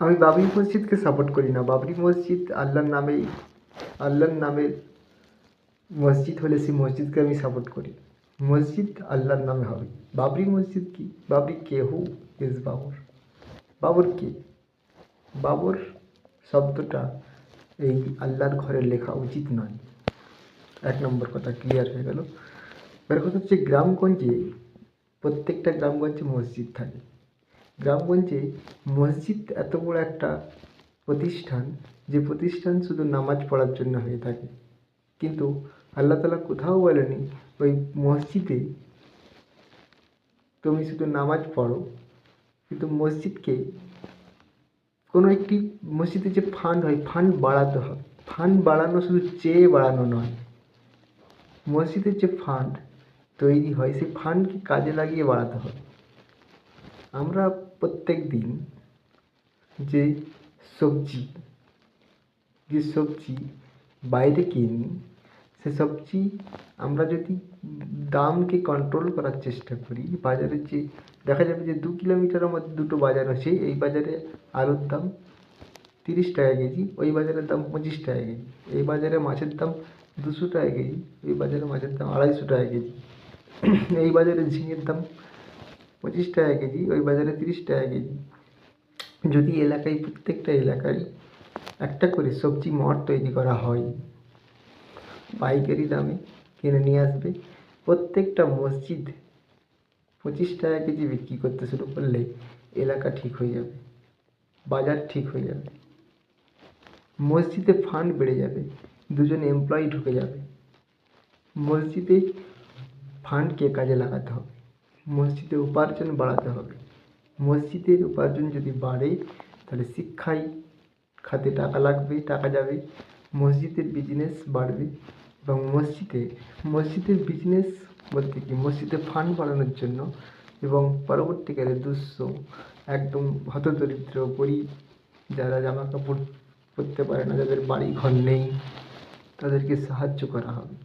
আমি বাবরি মসজিদকে সাপোর্ট করি না। বাবরি মসজিদ আল্লাহর নামে মসজিদ হলে সেই মসজিদকে আমি সাপোর্ট করি। মসজিদ আল্লাহর নামে হবে। বাবরি মসজিদ কি? বাবরি কে? Who is Babur? বাবর কে? বাবর শব্দটা এই আল্লাহর ঘরে লেখা উচিত নয়। এক নম্বর কথা ক্লিয়ার হয়ে গেল। এবার কথা হচ্ছে, গ্রামগঞ্জে প্রত্যেকটা গ্রামগঞ্জে মসজিদ থাকে। গ্রামগঞ্জে মসজিদ এত বড় একটা প্রতিষ্ঠান, যে প্রতিষ্ঠান শুধু নামাজ পড়ার জন্য হয়ে থাকে। কিন্তু আল্লাহ তাআলা কোথাও বলেনি ওই মসজিদে তুমি শুধু নামাজ পড়ো, কিন্তু মসজিদকে কোনো একটি মসজিদে যে ফান্ড হয়, ফান্ড বাড়াতে হবে। ফান্ড বাড়ানো শুধু চেয়ে বাড়ানো নয়, মসজিদের যে ফান্ড তৈরি হয় সেই ফান্ডকে কাজে লাগিয়ে বাড়াতে হবে। আমরা প্রত্যেক দিন যে সবজি বাইরে কিনি, সে সবজি আমরা যদি দামকে কন্ট্রোল করার চেষ্টা করি, বাজারে যে দেখা যাবে যে 2 কিলোমিটারের মধ্যে দুটো বাজার আছে, এই বাজারে আলুর দাম 30 টাকা কেজি, ওই বাজারের দাম 25 টাকা কেজি। এই বাজারে মাছের দাম 200 টাকা কেজি, ওই বাজারে মাছের দাম 250 টাকা কেজি। এই বাজারে ঝিঙের দাম 25 টাকা কেজি, ওই বাজারে 30 টাকা কেজি। যদি এলাকায় প্রত্যেকটা এলাকায় একটা করে সবজি মঠ তৈরি করা হয়, পাইকারি দামে কিনে নিয়ে আসবে, প্রত্যেকটা মসজিদ 25 টাকা কেজি বিক্রি করতে শুরু করলে এলাকা ঠিক হয়ে যাবে, বাজার ঠিক হয়ে যাবে, মসজিদে ফান্ড বেড়ে যাবে, দুজন এমপ্লয়ি ঢুকে যাবে। মসজিদে ফান্ডকে কাজে লাগাতে হবে, মসজিদের উপার্জন বাড়াতে হবে। মসজিদের উপার্জন যদি বাড়ে তাহলে শিক্ষায় খাতে টাকা লাগবে, টাকা যাবে, মসজিদের বিজনেস বাড়বে। এবং মসজিদের বিজনেস বলতে কি, মসজিদে ফান্ড বাড়ানোর জন্য এবং পরবর্তীকালে দুঃস্থ একদম হতদরিদ্র গরিব যারা জামা কাপড় পরতে পারে না, যাদের বাড়ি ঘর নেই, তাদেরকে সাহায্য করা হবে।